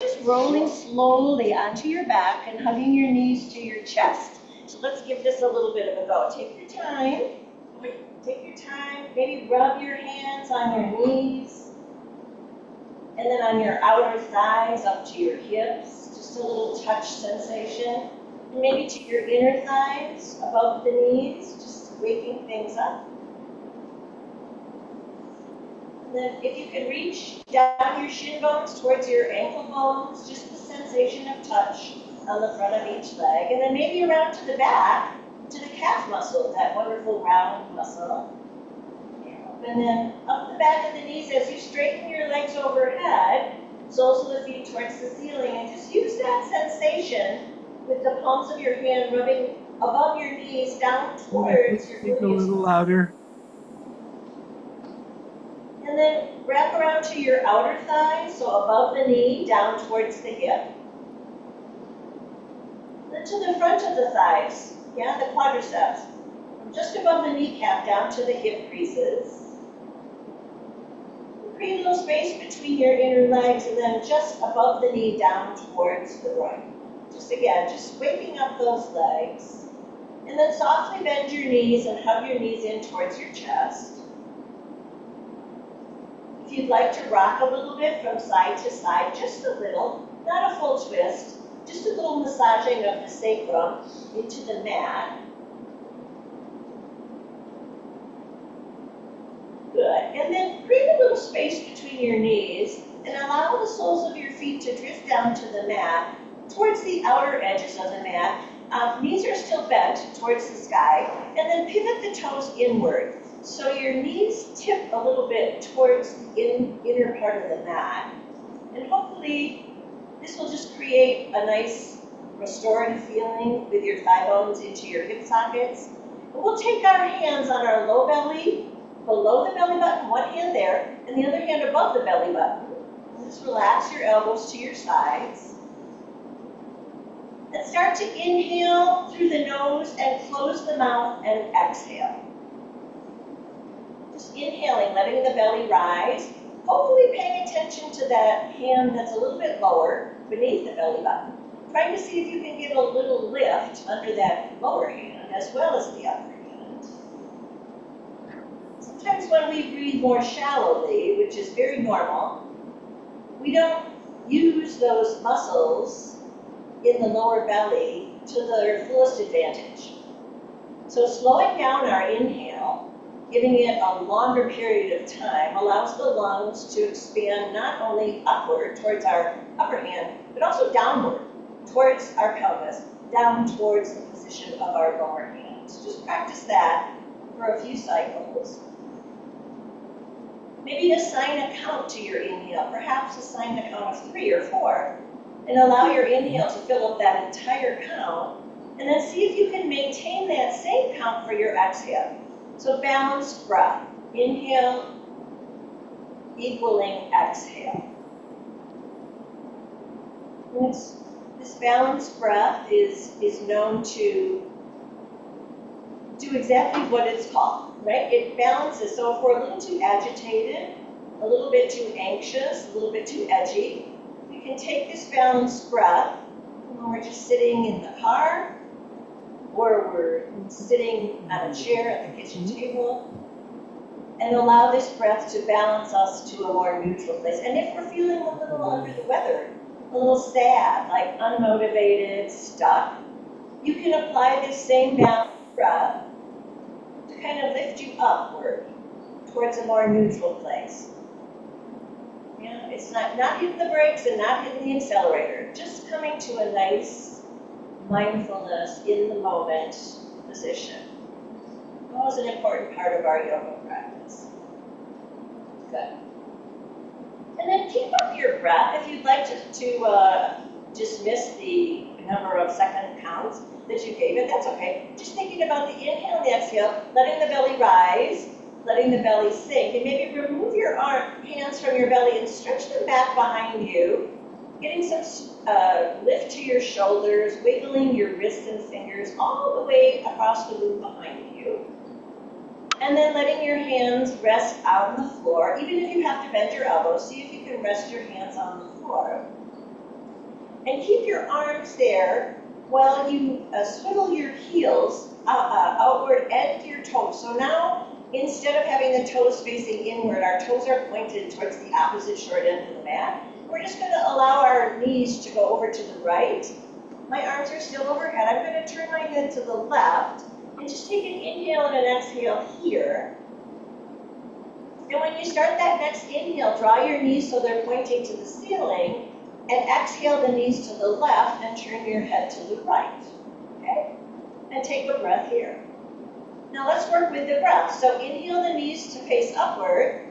Just rolling slowly onto your back and hugging your knees to your chest. So let's give this a little bit of a go. Take your time. Take your time. Maybe rub your hands on your knees. And then on your outer thighs up to your hips. Just a little touch sensation. And maybe to your inner thighs above the knees. Just waking things up. And then if you can reach down your shin bones towards your ankle bones, just the sensation of touch on the front of each leg. And then maybe around to the back, to the calf muscle, that wonderful round muscle. And then up the back of the knees as you straighten your legs overhead, soles of the feet towards the ceiling, and just use that sensation with the palms of your hand rubbing above your knees down towards your Speak a little louder. And then wrap around to your outer thigh, so above the knee, down towards the hip. Then to the front of the thighs, the quadriceps. From just above the kneecap down to the hip creases. Create a little space between your inner legs and then just above the knee down towards the groin. Just waking up those legs. And then softly bend your knees and hug your knees in towards your chest. If you'd like to rock a little bit from side to side, just a little, not a full twist, just a little massaging of the sacrum into the mat. Good. And then create a little space between your knees and allow the soles of your feet to drift down to the mat, towards the outer edges of the mat. Knees are still bent towards the sky, and then pivot the toes inward. So your knees tip a little bit towards the inner part of the mat. And hopefully this will just create a nice restorative feeling with your thigh bones into your hip sockets. And we'll take our hands on our low belly, below the belly button, one hand there, and the other hand above the belly button. And just relax your elbows to your sides. And start to inhale through the nose and close the mouth and exhale. Just inhaling, letting the belly rise. Hopefully paying attention to that hand that's a little bit lower beneath the belly button. Trying to see if you can get a little lift under that lower hand as well as the upper hand. Sometimes when we breathe more shallowly, which is very normal, we don't use those muscles in the lower belly to their fullest advantage. So slowing down our inhale, giving it a longer period of time, allows the lungs to expand not only upward towards our upper hand, but also downward towards our pelvis, down towards the position of our lower hand. So just practice that for a few cycles. Maybe assign a count to your inhale, perhaps assign a count of 3 or 4, and allow your inhale to fill up that entire count, and then see if you can maintain that same count for your exhale. So balanced breath, inhale equaling exhale. And this balanced breath is known to do exactly what it's called, right? It balances, so if we're a little too agitated, a little bit too anxious, a little bit too edgy, we can take this balanced breath when we're just sitting in the car, or we're sitting on a chair at the kitchen table, and allow this breath to balance us to a more neutral place. And if we're feeling a little under the weather, a little sad, like unmotivated, stuck, you can apply this same balanced breath to kind of lift you upward towards a more neutral place. It's not hitting the brakes and not hitting the accelerator, just coming to a nice mindfulness in the moment position. That is an important part of our yoga practice. Good. And then keep up your breath. If you'd like to dismiss the number of second counts that you gave it, that's okay. Just thinking about the inhale and the exhale, letting the belly rise, letting the belly sink, and maybe remove your hands from your belly and stretch them back behind you, getting some lift to your shoulders, wiggling your wrists and fingers all the way across the room behind you. And then letting your hands rest on the floor. Even if you have to bend your elbows, see if you can rest your hands on the floor. And keep your arms there while you swivel your heels outward and your toes. So now, instead of having the toes facing inward, our toes are pointed towards the opposite short end of the mat. We're just going to allow our knees to go over to the right. My arms are still overhead. I'm going to turn my head to the left and just take an inhale and an exhale here. And when you start that next inhale, draw your knees so they're pointing to the ceiling, and exhale the knees to the left and turn your head to the right. Okay? And take a breath here. Now let's work with the breath. So inhale the knees to face upward.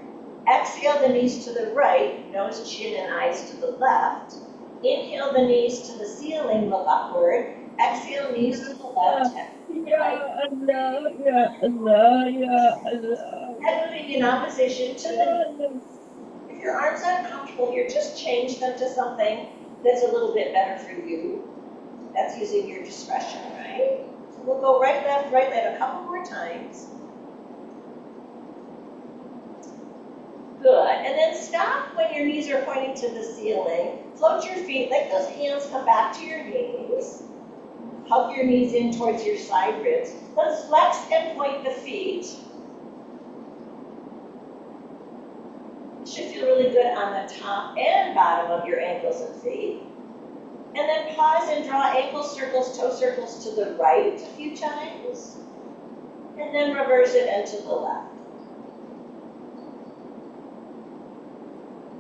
Exhale the knees to the right, nose, chin, and eyes to the left. Inhale the knees to the ceiling, look upward. Exhale knees to the left, head to the right. Head moving in opposition to the knee. If your arms are uncomfortable here, just change them to something that's a little bit better for you. That's using your discretion, right? So we'll go right, left, a couple more times. Good. And then stop when your knees are pointing to the ceiling. Float your feet, let those hands come back to your knees. Hug your knees in towards your side ribs. Let's flex and point the feet. It should feel really good on the top and bottom of your ankles and feet. And then pause and draw ankle circles, toe circles to the right a few times. And then reverse it and to the left.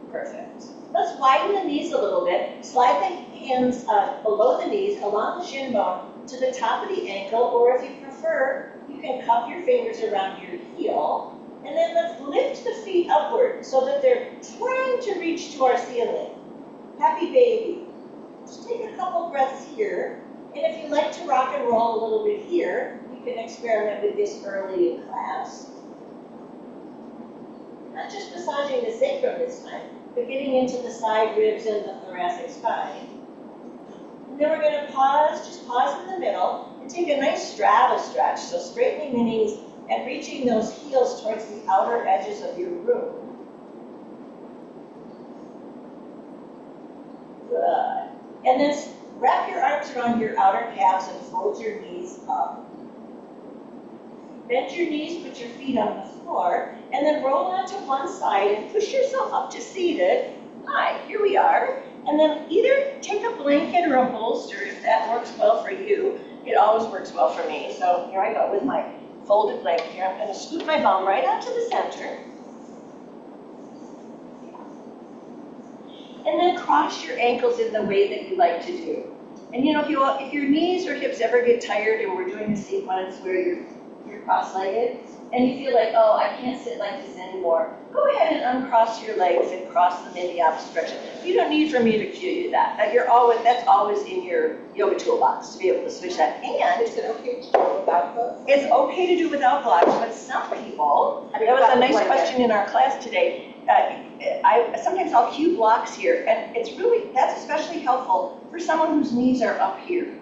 Perfect. Let's widen the knees a little bit. Slide the hands below the knees, along the shin bone, to the top of the ankle, or if you prefer, you can cup your fingers around your heel. And then let's lift the feet upward so that they're trying to reach to our ceiling. Happy baby. Just take a couple breaths here. And if you like to rock and roll a little bit here, you can experiment with this early in class. Not just massaging the sacrum this time, but getting into the side ribs and the thoracic spine. And then we're going to pause, just pause in the middle, and take a nice straddle stretch. So straightening the knees and reaching those heels towards the outer edges of your room. Good. And then wrap your arms around your outer calves and fold your knees up. Bend your knees, put your feet on the floor, and then roll onto one side and push yourself up to seated. Hi, here we are. And then either take a blanket or a bolster if that works well for you. It always works well for me. So here I go with my folded blanket here. I'm going to scoop my bum right onto the center. And then cross your ankles in the way that you like to do. And you know, if your knees or hips ever get tired and we're doing a sequence where you're cross-legged, and you feel like, oh, I can't sit like this anymore, go ahead and uncross your legs and cross them in the opposite direction. You don't need for me to cue you that. That's always in your yoga toolbox to be able to switch that. And is it okay to do without gloves? It's okay to do without gloves, but some people, that was a nice question in our class today. Sometimes I'll cue blocks here, and that's especially helpful for someone whose knees are up here.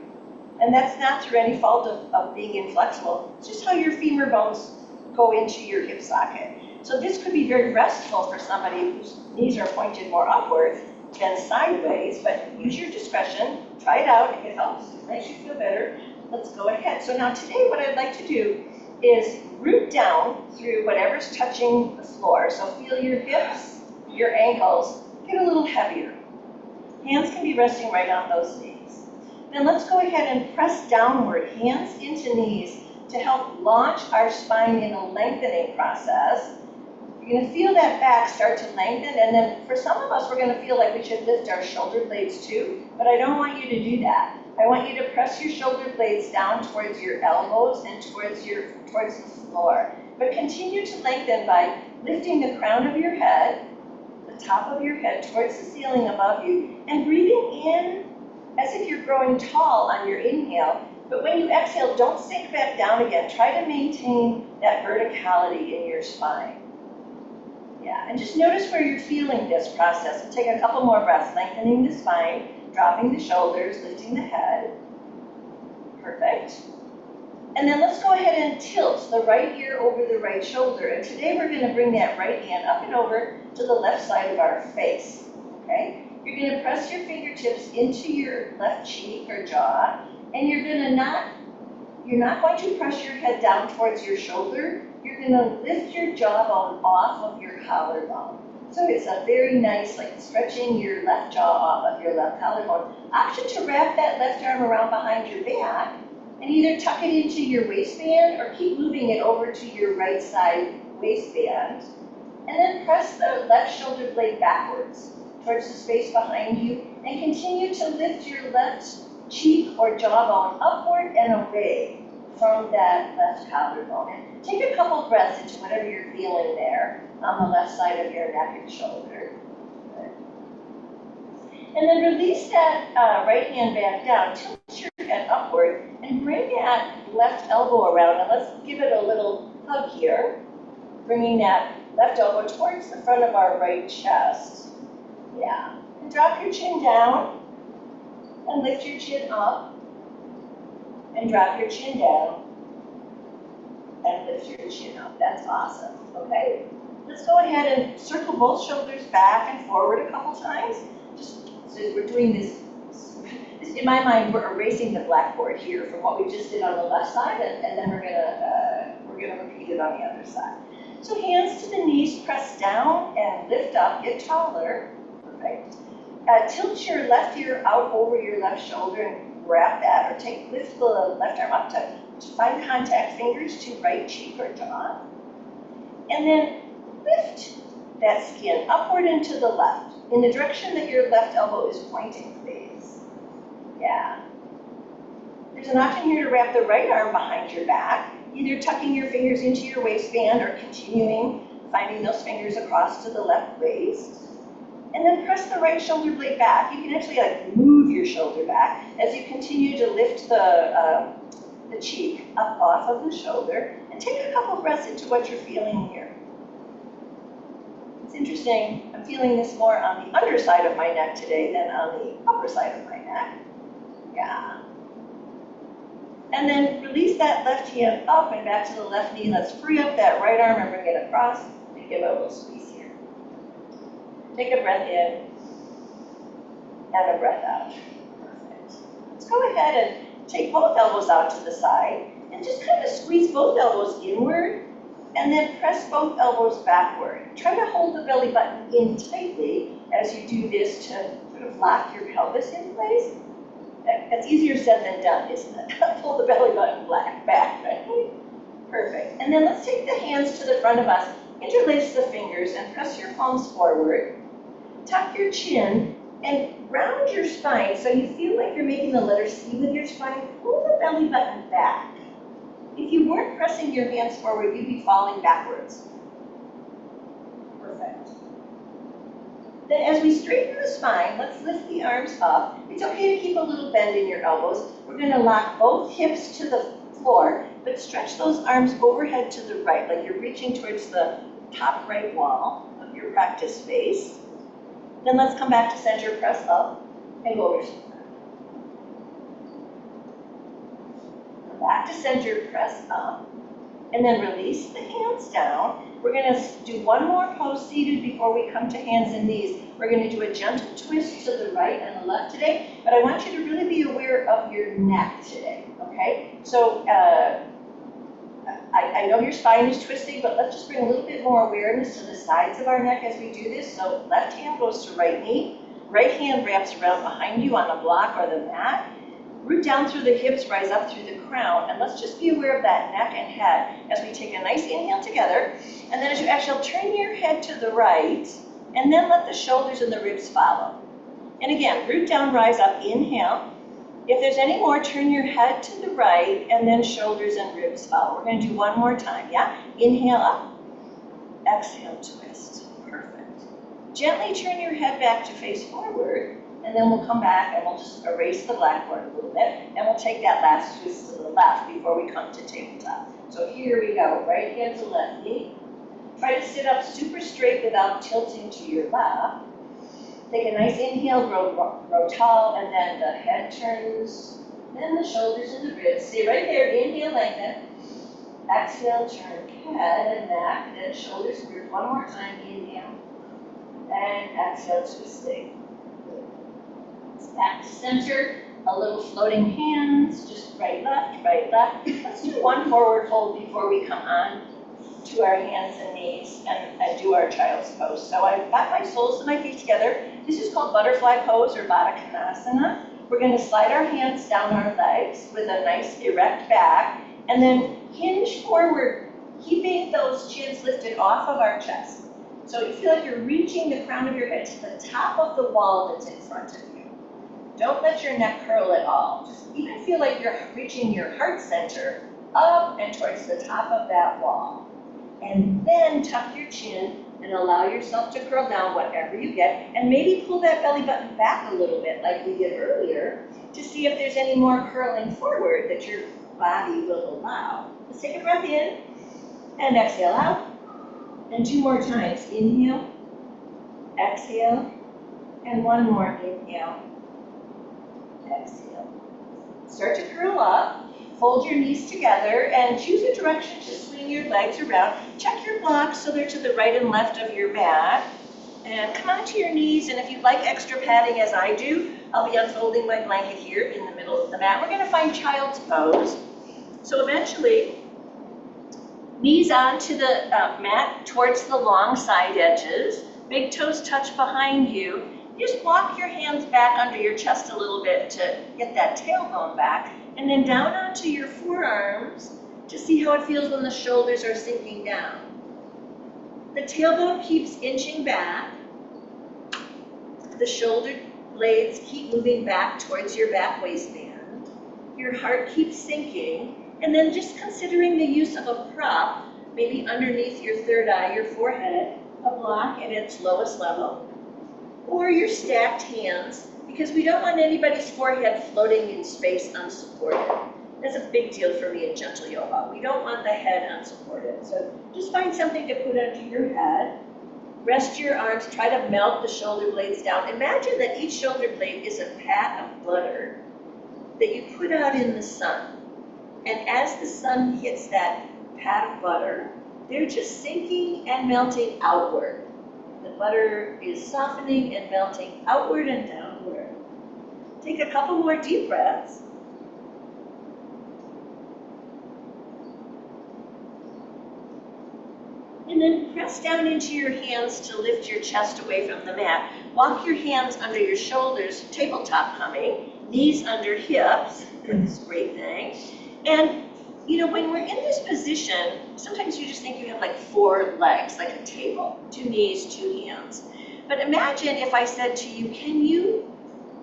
And that's not through any fault of being inflexible. It's just how your femur bones go into your hip socket. So this could be very restful for somebody whose knees are pointed more upward than sideways, but use your discretion, try it out. If it helps, it makes you feel better, let's go ahead. So now today what I'd like to do is root down through whatever's touching the floor. So feel your hips, your ankles, get a little heavier. Hands can be resting right on those knees. Then let's go ahead and press downward, hands into knees, to help launch our spine in a lengthening process. You're going to feel that back start to lengthen, and then for some of us, we're going to feel like we should lift our shoulder blades too, but I don't want you to do that. I want you to press your shoulder blades down towards your elbows and towards the floor. But continue to lengthen by lifting the crown of your head, the top of your head towards the ceiling above you, and breathing in as if you're growing tall on your inhale. But when you exhale, don't sink back down again. Try to maintain that verticality in your spine. Yeah, and just notice where you're feeling this process. And take a couple more breaths, lengthening the spine, dropping the shoulders, lifting the head. Perfect. And then let's go ahead and tilt the right ear over the right shoulder. And today we're going to bring that right hand up and over to the left side of our face. Okay? You're gonna press your fingertips into your left cheek or jaw, and you're not going to press your head down towards your shoulder. You're gonna lift your jawbone off of your collarbone. So it's a very nice, like stretching your left jaw off of your left collarbone. Option to wrap that left arm around behind your back and either tuck it into your waistband or keep moving it over to your right side waistband. And then press the left shoulder blade backwards towards the space behind you and continue to lift your left cheek or jawbone upward and away from that left collarbone. And take a couple breaths into whatever you're feeling there on the left side of your neck and shoulder. Good. And then release that right hand back down, tilt your head upward, and bring that left elbow around. And let's give it a little hug here, bringing that left elbow towards the front of our right chest. Yeah. And drop your chin down, and lift your chin up, and drop your chin down, and lift your chin up. That's awesome, okay? Let's go ahead and circle both shoulders back and forward a couple times. Just so we're doing this, in my mind, we're erasing the blackboard here from what we just did on the left side, and then we're gonna repeat it on the other side. So hands to the knees, press down and lift up, get taller, perfect. Tilt your left ear out over your left shoulder and grab that, or lift the left arm up to find contact fingers to right cheek or jaw. And then lift that skin upward and to the left, in the direction that your left elbow is pointing, please. Yeah. There's an option here to wrap the right arm behind your back, either tucking your fingers into your waistband or continuing, finding those fingers across to the left waist. And then press the right shoulder blade back. You can actually move your shoulder back as you continue to lift the cheek up off of the shoulder. And take a couple breaths into what you're feeling here. It's interesting, I'm feeling this more on the underside of my neck today than on the upper side of my neck. Yeah. And then release that left hand up and back to the left knee. Let's free up that right arm and bring it across and give it a little squeeze here. Take a breath in and a breath out. Perfect. Let's go ahead and take both elbows out to the side and just kind of squeeze both elbows inward and then press both elbows backward. Try to hold the belly button in tightly as you do this to sort of lock your pelvis in place. That's easier said than done, isn't it? Pull the belly button back, right? Perfect. And then let's take the hands to the front of us, interlace the fingers and press your palms forward. Tuck your chin and round your spine so you feel like you're making the letter C with your spine. Pull the belly button back. If you weren't pressing your hands forward, you'd be falling backwards. Perfect. Then as we straighten the spine, let's lift the arms up. It's okay to keep a little bend in your elbows. We're going to lock both hips to the floor, but stretch those arms overhead to the right, like you're reaching towards the top right wall of your practice space. Then let's come back to center, press up, and go over. Come back to center, press up, and then release the hands down. We're going to do one more pose seated before we come to hands and knees. We're going to do a gentle twist to the right and the left today, but I want you to really be aware of your neck today, okay? So I know your spine is twisting, but let's just bring a little bit more awareness to the sides of our neck as we do this. So left hand goes to right knee, right hand wraps around behind you on a block or the mat. Root down through the hips, rise up through the crown, and let's just be aware of that neck and head as we take a nice inhale together. And then as you exhale, turn your head to the right, and then let the shoulders and the ribs follow. And again, root down, rise up, inhale. If there's any more, turn your head to the right, and then shoulders and ribs follow. We're going to do one more time, yeah? Inhale up, exhale, twist. Perfect. Gently turn your head back to face forward, and then we'll come back and we'll just erase the blackboard a little bit, and we'll take that last twist to the left before we come to tabletop. So here we go, right hand to left knee. Try to sit up super straight without tilting to your left. Take a nice inhale, grow tall, and then the head turns, then the shoulders and the ribs. Stay right there, inhale, lengthen. Exhale, turn head and neck, then shoulders and ribs. One more time, inhale. And exhale, twisting. Good. Back to center, a little floating hands, just right, left, right, left. Let's do one forward fold before we come on to our hands and knees and do our child's pose. So I've got my soles of my feet together. This is called butterfly pose or Baddha Konasana. We're going to slide our hands down our legs with a nice erect back and then hinge forward, keeping those chins lifted off of our chest. So you feel like you're reaching the crown of your head to the top of the wall that's in front of you. Don't let your neck curl at all. Just even feel like you're reaching your heart center up and towards the top of that wall. And then tuck your chin and allow yourself to curl down whatever you get. And maybe pull that belly button back a little bit like we did earlier to see if there's any more curling forward that your body will allow. Let's take a breath in and exhale out. And 2 more times. Inhale, exhale, and 1 more inhale, exhale. Start to curl up, fold your knees together, and choose a direction to swing your legs around. Check your blocks so they're to the right and left of your mat. And come onto your knees, and if you'd like extra padding as I do, I'll be unfolding my blanket here in the middle of the mat. We're going to find child's pose. So eventually, knees onto the mat towards the long side edges. Big toes touch behind you. Just walk your hands back under your chest a little bit to get that tailbone back. And then down onto your forearms to see how it feels when the shoulders are sinking down. The tailbone keeps inching back. The shoulder blades keep moving back towards your back waistband. Your heart keeps sinking. And then just considering the use of a prop, maybe underneath your third eye, your forehead, a block at its lowest level, or your stacked hands, because we don't want anybody's forehead floating in space unsupported. That's a big deal for me in gentle yoga. We don't want the head unsupported. So just find something to put under your head. Rest your arms, try to melt the shoulder blades down. Imagine that each shoulder blade is a pat of butter that you put out in the sun. And as the sun hits that pat of butter, they're just sinking and melting outward. The butter is softening and melting outward and downward. Take a couple more deep breaths. And then press down into your hands to lift your chest away from the mat. Walk your hands under your shoulders, tabletop humming, knees under hips for this great thing. And, you know, when we're in this position, sometimes you just think you have like 4 legs, like a table, 2 knees, 2 hands. But imagine if I said to you, can you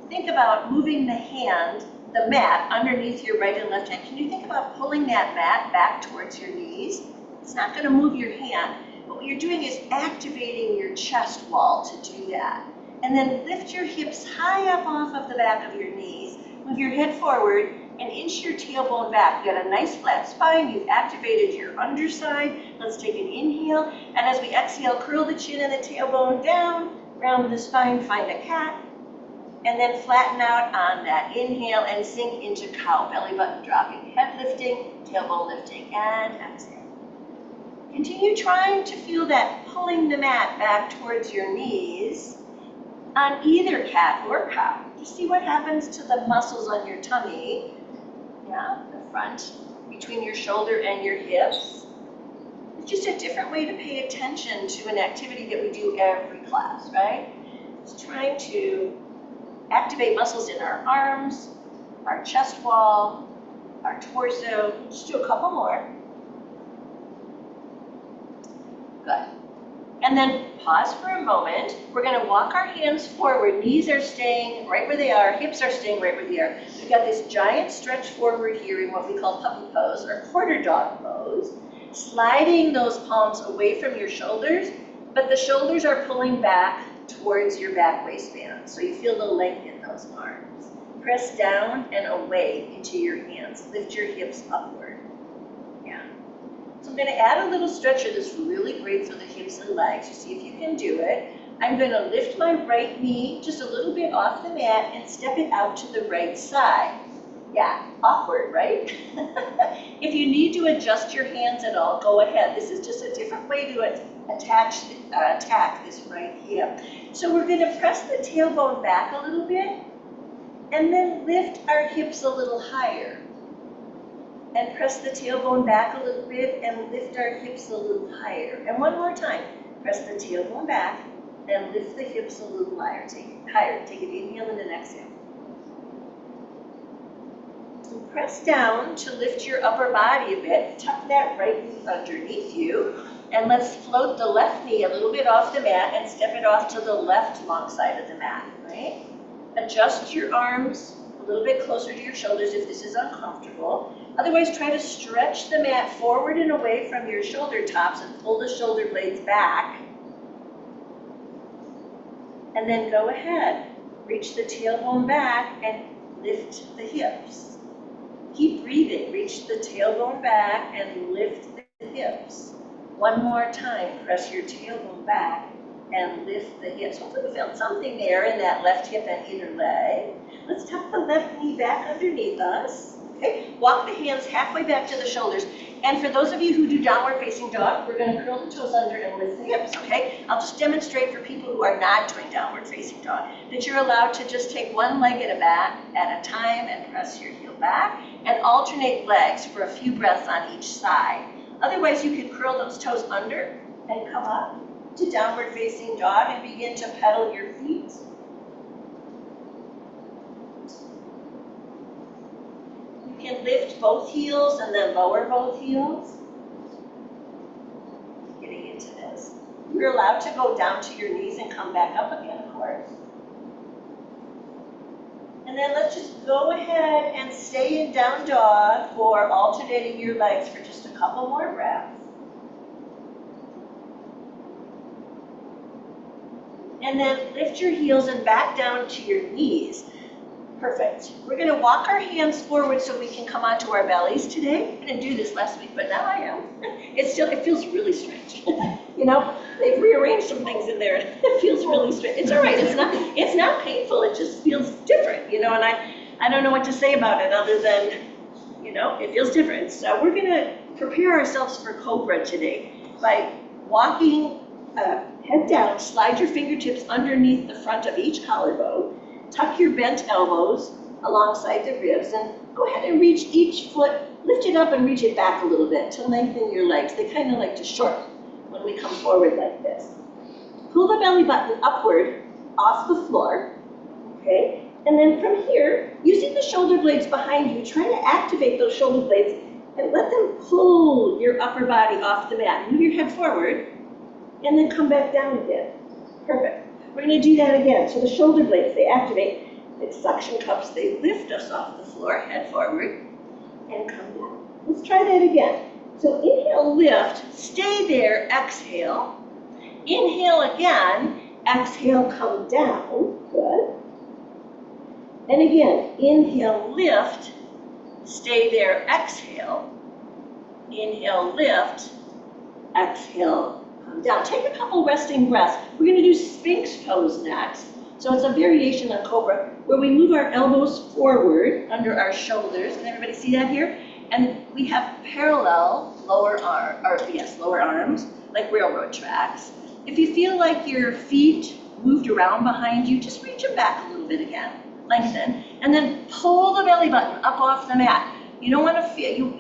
think about moving the mat underneath your right and left hand? Can you think about pulling that mat back towards your knees? It's not going to move your hand, but what you're doing is activating your chest wall to do that. And then lift your hips high up off of the back of your knees. Move your head forward and inch your tailbone back. You've got a nice flat spine. You've activated your underside. Let's take an inhale. And as we exhale, curl the chin and the tailbone down. Round the spine, find a cat. And then flatten out on that inhale and sink into cow. Belly button dropping, head lifting, tailbone lifting, and exhale. Continue trying to feel that pulling the mat back towards your knees on either cat or cow. Just see what happens to the muscles on your tummy. Yeah, the front, between your shoulder and your hips. It's just a different way to pay attention to an activity that we do every class, right? It's trying to activate muscles in our arms, our chest wall, our torso. Just do a couple more. Good. And then pause for a moment. We're going to walk our hands forward. Knees are staying right where they are. Hips are staying right where they are. We've got this giant stretch forward here in what we call puppy pose or quarter dog pose. Sliding those palms away from your shoulders, but the shoulders are pulling back towards your back waistband. So you feel the length in those arms. Press down and away into your hands. Lift your hips upward. Yeah. So I'm going to add a little stretcher that's really great for the hips and legs. You see if you can do it. I'm going to lift my right knee just a little bit off the mat and step it out to the right side. Yeah, awkward, right? If you need to adjust your hands at all, go ahead. This is just a different way to attack this right hip. So we're going to press the tailbone back a little bit And then lift our hips a little higher. And press the tailbone back a little bit and lift our hips a little higher. And one more time. Press the tailbone back and lift the hips a little higher. Take an inhale and an exhale. And press down to lift your upper body a bit. Tuck that right knee underneath you. And let's float the left knee a little bit off the mat and step it off to the left long side of the mat, right? Adjust your arms a little bit closer to your shoulders if this is uncomfortable. Otherwise, try to stretch the mat forward and away from your shoulder tops and pull the shoulder blades back. And then go ahead, reach the tailbone back and lift the hips. Keep breathing, reach the tailbone back and lift the hips. One more time, press your tailbone back and lift the hips. Hopefully you felt something there in that left hip and inner leg. Let's tuck the left knee back underneath us. Okay, walk the hands halfway back to the shoulders. And for those of you who do downward facing dog, we're going to curl the toes under and lift the hips, okay? I'll just demonstrate for people who are not doing downward facing dog that you're allowed to just take one leg at a time and press your heel back and alternate legs for a few breaths on each side. Otherwise, you can curl those toes under and come up to downward facing dog and begin to pedal your feet. You can lift both heels and then lower both heels. Getting into this. You're allowed to go down to your knees and come back up again, of course. And then let's just go ahead and stay in down dog for alternating your legs for just a couple more breaths. And then lift your heels and back down to your knees. Perfect. We're going to walk our hands forward so we can come onto our bellies today. I didn't do this last week, but now I am. It feels really strange. You know, they've rearranged some things in there. It feels really strange. It's all right. It's not painful. It just feels different, you know, and I don't know what to say about it other than, you know, it feels different. So we're going to prepare ourselves for Cobra today by walking head down, slide your fingertips underneath the front of each collarbone, tuck your bent elbows alongside the ribs, and go ahead and reach each foot, lift it up and reach it back a little bit to lengthen your legs. They kind of like to shorten when we come forward like this. Pull the belly button upward off the floor, okay? And then from here, using the shoulder blades behind you, try to activate those shoulder blades and let them pull your upper body off the mat. Move your head forward, and then come back down again. Perfect. We're going to do that again. So the shoulder blades, they activate. It's suction cups. They lift us off the floor, head forward, and come down. Let's try that again. So inhale, lift, stay there, exhale. Inhale again, exhale, come down. Good. And again, inhale, lift, stay there, exhale. Inhale, lift, exhale, come down. Take a couple resting breaths. We're going to do Sphinx pose next. So it's a variation on Cobra where we move our elbows forward under our shoulders. Can everybody see that here? And we have parallel lower arms, like railroad tracks. If you feel like your feet moved around behind you, just reach them back a little bit again. Lengthen. And then pull the belly button up off the mat. You don't want to feel,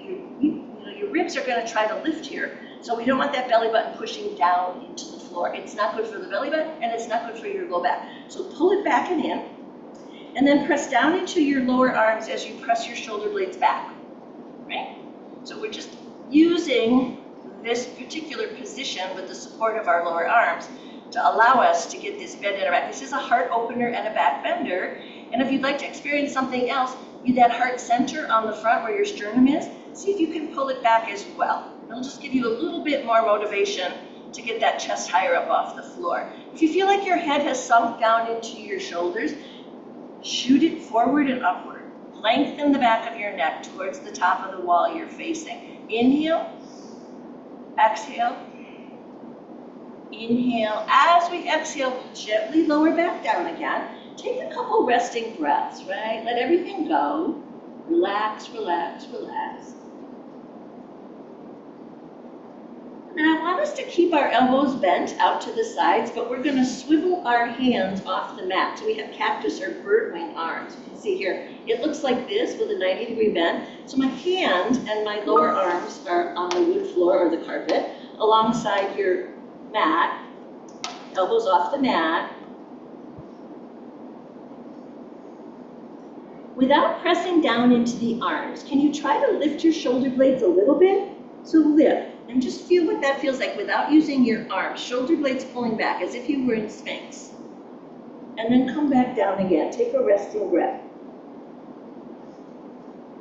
your ribs are going to try to lift here. So we don't want that belly button pushing down into the floor. It's not good for the belly button, and it's not good for your low back. So pull it back and in, and then press down into your lower arms as you press your shoulder blades back, right? So we're just using this particular position with the support of our lower arms to allow us to get this bend in our back. This is a heart opener and a back bender, and if you'd like to experience something else, that heart center on the front where your sternum is, see if you can pull it back as well. It'll just give you a little bit more motivation to get that chest higher up off the floor. If you feel like your head has sunk down into your shoulders, shoot it forward and upward. Lengthen the back of your neck towards the top of the wall you're facing. Inhale, exhale, inhale. As we exhale, gently lower back down again. Take a couple resting breaths, right? Let everything go. Relax, relax, relax. And I want us to keep our elbows bent out to the sides, but we're going to swivel our hands off the mat. So we have cactus or bird wing arms. You can see here, it looks like this with a 90-degree bend. So my hand and my lower arms are on the wood floor or the carpet alongside your mat, elbows off the mat. Without pressing down into the arms, can you try to lift your shoulder blades a little bit? So lift, and just feel what that feels like without using your arms. Shoulder blades pulling back as if you were in Sphinx. And then come back down again. Take a resting breath.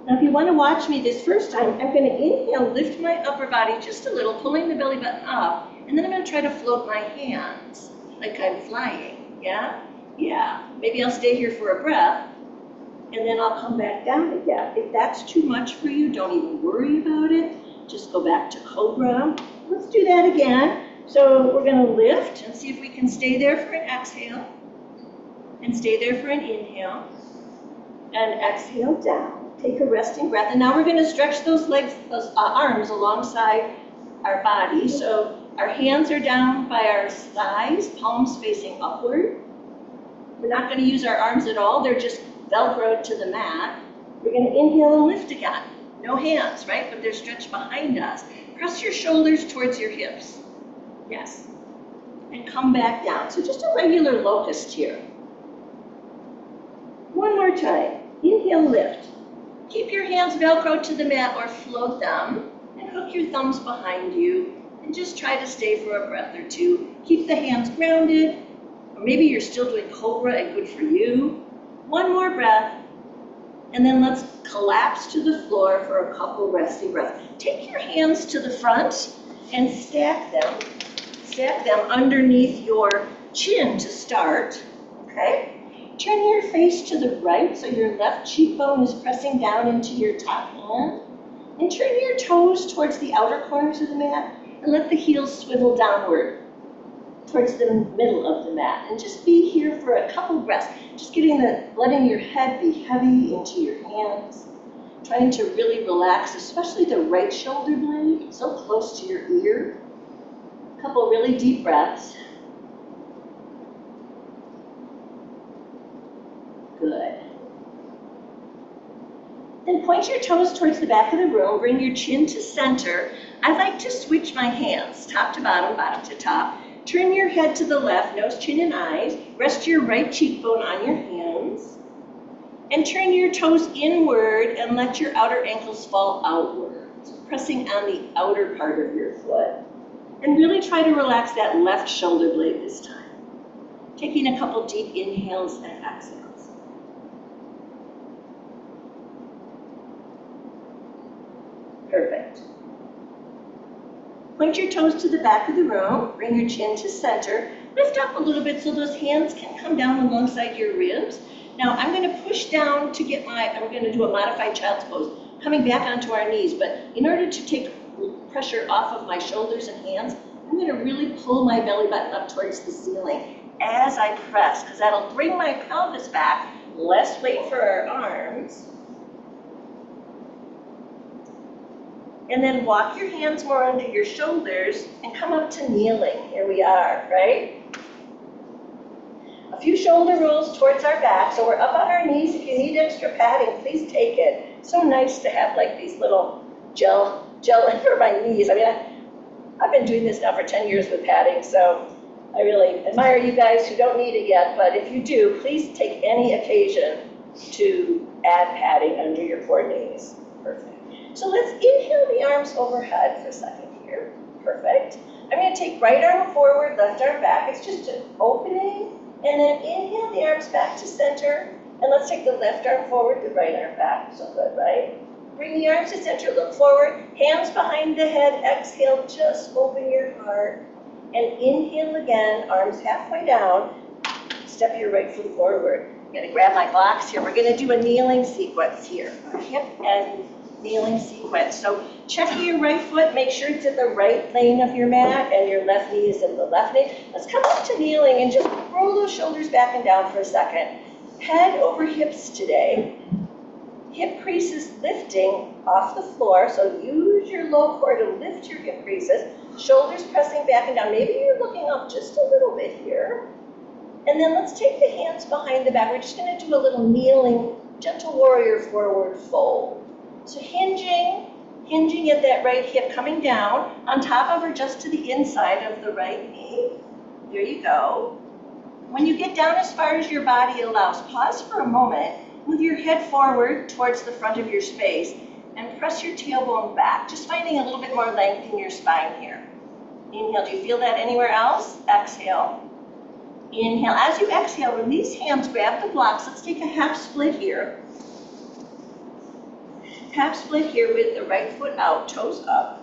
Now if you want to watch me this first time, I'm going to inhale, lift my upper body just a little, pulling the belly button up, and then I'm going to try to float my hands like I'm flying. Yeah? Yeah. Maybe I'll stay here for a breath, and then I'll come back down again. If that's too much for you, don't even worry about it. Just go back to Cobra. Let's do that again. So we're going to lift and see if we can stay there for an exhale, and stay there for an inhale, and exhale down. Take a resting breath, and now we're going to stretch those legs, those arms alongside our body. So our hands are down by our thighs, palms facing upward. We're not going to use our arms at all. They're just Velcroed to the mat. We're going to inhale and lift again. No hands, right? But they're stretched behind us. Press your shoulders towards your hips. Yes. And come back down. So just a regular locust here. One more time. Inhale, lift. Keep your hands Velcroed to the mat or float them, and hook your thumbs behind you, and just try to stay for a breath or two. Keep the hands grounded, or maybe you're still doing Cobra and good for you. One more breath, and then let's collapse to the floor for a couple resting breaths. Take your hands to the front and stack them underneath your chin to start, okay? Turn your face to the right so your left cheekbone is pressing down into your top hand. And turn your toes towards the outer corners of the mat and let the heels swivel downward towards the middle of the mat. And just be here for a couple breaths. Just letting your head be heavy into your hands. Trying to really relax, especially the right shoulder blade, so close to your ear. A couple really deep breaths. Good. Then point your toes towards the back of the room. Bring your chin to center. I like to switch my hands, top to bottom, bottom to top. Turn your head to the left, nose, chin, and eyes. Rest your right cheekbone on your hands. And turn your toes inward and let your outer ankles fall outward, pressing on the outer part of your foot. And really try to relax that left shoulder blade this time. Taking a couple deep inhales and exhales. Perfect. Point your toes to the back of the room. Bring your chin to center. Lift up a little bit so those hands can come down alongside your ribs. Now I'm going to push down to get I'm going to do a modified child's pose, coming back onto our knees. But in order to take pressure off of my shoulders and hands, I'm going to really pull my belly button up towards the ceiling as I press, because that'll bring my pelvis back. Less weight for our arms. And then walk your hands more under your shoulders and come up to kneeling. Here we are, right? A few shoulder rolls towards our back. So we're up on our knees. If you need extra padding, please take it. So nice to have like these little gel for my knees. I mean, I've been doing this now for 10 years with padding, so I really admire you guys who don't need it yet. But if you do, please take any occasion to add padding under your poor knees. Perfect. So let's inhale the arms overhead for a second here. Perfect. I'm going to take right arm forward, left arm back. It's just an opening. And then inhale the arms back to center. And let's take the left arm forward, the right arm back. So good, right? Bring the arms to center, look forward. Hands behind the head. Exhale, just open your heart. And inhale again, arms halfway down. Step your right foot forward. I'm going to grab my blocks here. We're going to do a kneeling sequence here. Hip and kneeling sequence. So check your right foot, make sure it's in the right lane of your mat, and your left knee is in the left lane. Let's come up to kneeling and just roll those shoulders back and down for a second. Head over hips today. hip creases lifting off the floor, so use your low core to lift your hip creases, shoulders pressing back and down. Maybe you're looking up just a little bit here. And then let's take the hands behind the back. We're just going to do a little kneeling, gentle warrior forward fold. So hinging at that right hip, coming down on top of or just to the inside of the right knee. There you go. When you get down as far as your body allows, pause for a moment, move your head forward towards the front of your space, and press your tailbone back, just finding a little bit more length in your spine here. Inhale, do you feel that anywhere else? Exhale. Inhale, as you exhale, release hands, grab the blocks. Let's take a half split here. Half split here with the right foot out, toes up.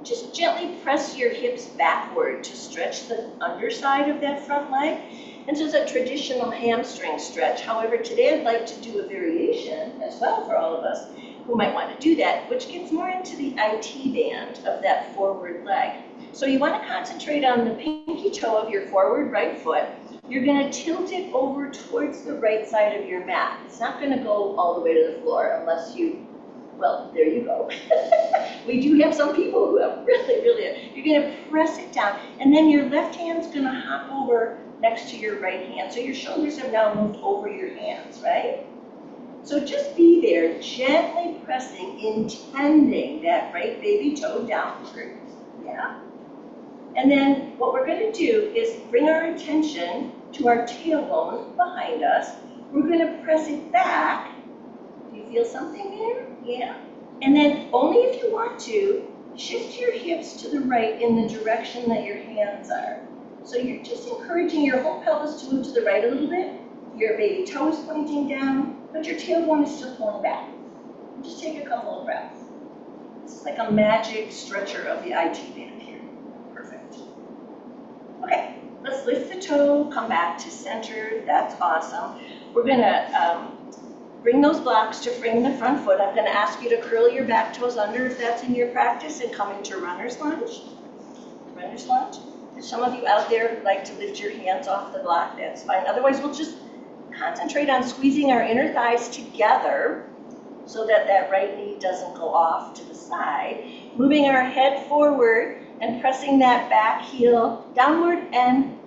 Just gently press your hips backward to stretch the underside of that front leg. And so it's a traditional hamstring stretch. However, today I'd like to do a variation as well for all of us who might want to do that, which gets more into the IT band of that forward leg. So you want to concentrate on the pinky toe of your forward right foot. You're going to tilt it over towards the right side of your mat. It's not going to go all the way to the floor unless you, well, there you go. We do have some people who have really, you're going to press it down. And then your left hand's going to hop over next to your right hand. So your shoulders have now moved over your hands, right? So just be there, gently pressing, intending that right baby toe downward. Yeah? And then what we're going to do is bring our attention to our tailbone behind us. We're going to press it back. Do you feel something there? Yeah. And then only if you want to, shift your hips to the right in the direction that your hands are. So you're just encouraging your whole pelvis to move to the right a little bit. Your baby toe is pointing down, but your tailbone is still pulling back. Just take a couple of breaths. This is like a magic stretcher of the IT band here. Perfect. Okay, let's lift the toe, come back to center. That's awesome. We're going to bring those blocks to frame the front foot. I'm going to ask you to curl your back toes under if that's in your practice and come into runner's lunge. Runner's lunge. If some of you out there like to lift your hands off the block, that's fine. Otherwise, we'll just concentrate on squeezing our inner thighs together so that that right knee doesn't go off to the side. Moving our head forward and pressing that back heel downward and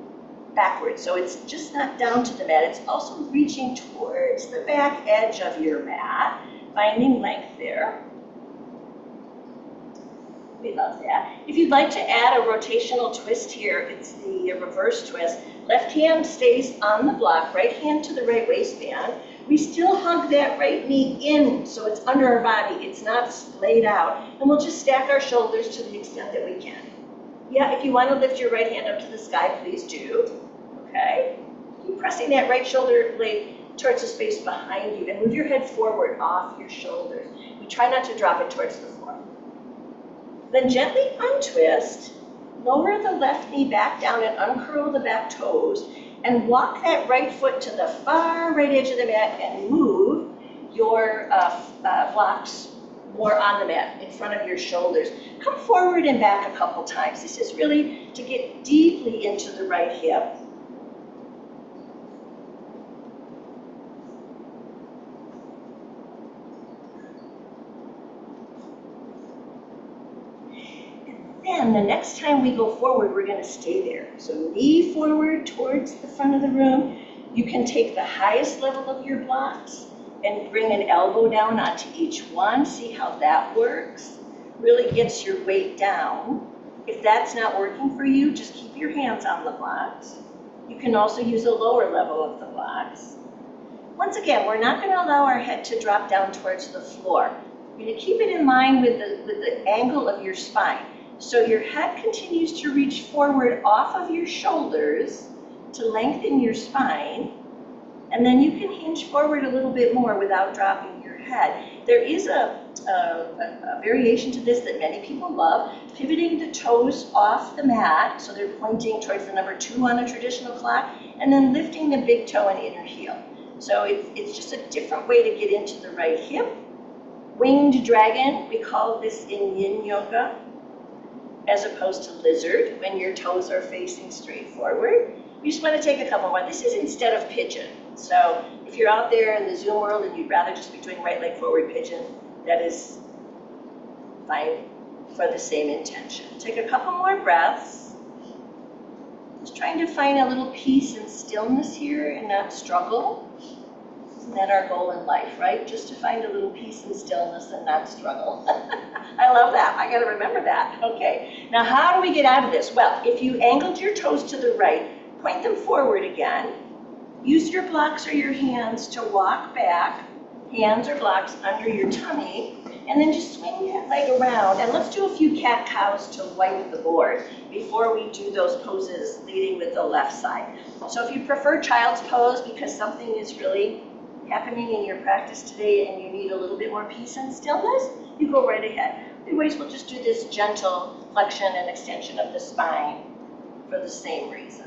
backward. So it's just not down to the mat, it's also reaching towards the back edge of your mat, finding length there. We love that. If you'd like to add a rotational twist here, it's the reverse twist. Left hand stays on the block, right hand to the right waistband. We still hug that right knee in, so it's under our body. It's not splayed out. And we'll just stack our shoulders to the extent that we can. Yeah, if you want to lift your right hand up to the sky, please do. Okay? Keep pressing that right shoulder blade towards the space behind you and move your head forward off your shoulders. We try not to drop it towards the floor. Then gently untwist, lower the left knee back down and uncurl the back toes, and walk that right foot to the far right edge of the mat and move your blocks more on the mat in front of your shoulders. Come forward and back a couple times. This is really to get deeply into the right hip. Then the next time we go forward, we're going to stay there. So knee forward towards the front of the room. You can take the highest level of your blocks and bring an elbow down onto each one. See how that works? Really gets your weight down. If that's not working for you, just keep your hands on the blocks. You can also use a lower level of the blocks. Once again, we're not going to allow our head to drop down towards the floor. You're going to keep it in line with the angle of your spine. So your head continues to reach forward off of your shoulders to lengthen your spine, and then you can hinge forward a little bit more without dropping your head. There is a variation to this that many people love, pivoting the toes off the mat, so they're pointing towards the number 2 on a traditional clock, and then lifting the big toe and inner heel. So it's just a different way to get into the right hip. Winged dragon, we call this in yin yoga, as opposed to lizard, when your toes are facing straight forward. We just want to take a couple more. This is instead of pigeon. So if you're out there in the Zoom world and you'd rather just be doing right leg forward pigeon, that is fine for the same intention. Take a couple more breaths. Just trying to find a little peace and stillness here and not struggle. Isn't that our goal in life, right? Just to find a little peace and stillness and not struggle. I love that. I got to remember that. Okay. Now, how do we get out of this? Well, if you angled your toes to the right, point them forward again. Use your blocks or your hands to walk back, hands or blocks under your tummy, and then just swing that leg around. And let's do a few cat-cows to wipe the board before we do those poses leading with the left side. So if you prefer child's pose because something is really happening in your practice today and you need a little bit more peace and stillness, you go right ahead. Otherwise, we'll just do this gentle flexion and extension of the spine for the same reason.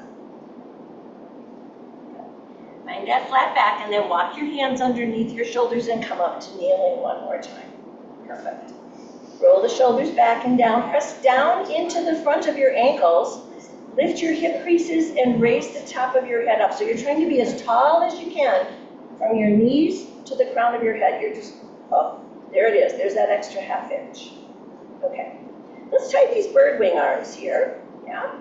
Find that flat back and then walk your hands underneath your shoulders and come up to kneeling one more time. Perfect. Roll the shoulders back and down. Press down into the front of your ankles. Lift your hip creases and raise the top of your head up. So you're trying to be as tall as you can from your knees to the crown of your head. You're just, oh, there it is. There's that extra ½ inch. Okay. Let's try these bird wing arms here. Yeah.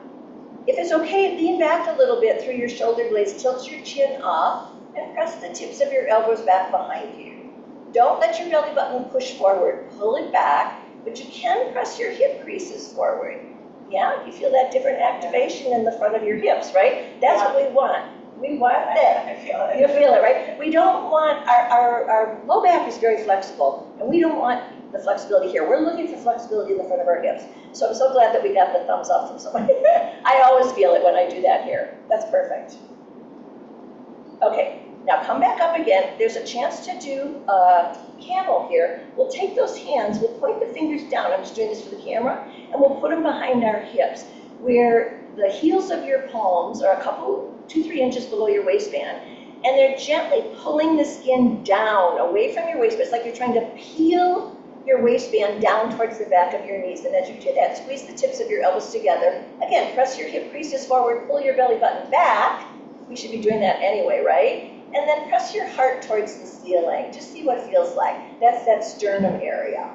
If it's okay, lean back a little bit through your shoulder blades, tilt your chin up, and press the tips of your elbows back behind you. Don't let your belly button push forward. Pull it back, but you can press your hip creases forward. Yeah, you feel that different activation in the front of your hips, right? That's what we want. We want that. I feel it. You feel it, right? We don't want, our low back is very flexible, and we don't want the flexibility here. We're looking for flexibility in the front of our hips. So I'm so glad that we got the thumbs up from somebody. I always feel it when I do that here. That's perfect. Okay, now come back up again. There's a chance to do a camel here. We'll take those hands, we'll point the fingers down. I'm just doing this for the camera, and we'll put them behind our hips, where the heels of your palms are a couple, 2-3 inches below your waistband, and they're gently pulling the skin down, away from your waistband. It's like you're trying to peel your waistband down towards the back of your knees. And as you do that, squeeze the tips of your elbows together. Again, press your hip creases forward, pull your belly button back. We should be doing that anyway, right? And then press your heart towards the ceiling. Just see what it feels like. That's that sternum area.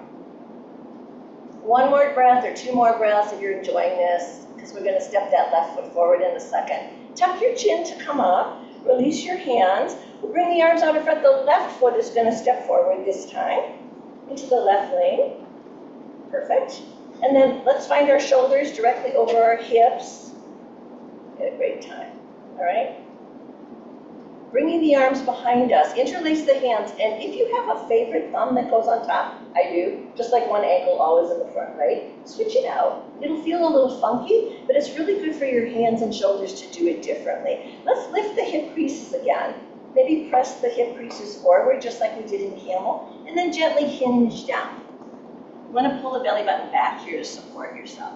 One more breath or 2 more breaths if you're enjoying this, because we're going to step that left foot forward in a second. Tuck your chin to come up. Release your hands. We'll bring the arms out in front. The left foot is going to step forward this time into the left lane. Perfect. And then let's find our shoulders directly over our hips. Had a great time. All right? Bringing the arms behind us. Interlace the hands. And if you have a favorite thumb that goes on top, I do, just like one ankle always in the front, right? Switch it out. It'll feel a little funky, but it's really good for your hands and shoulders to do it differently. Let's lift the hip creases again. Maybe press the hip creases forward, just like we did in camel, and then gently hinge down. You want to pull the belly button back here to support yourself.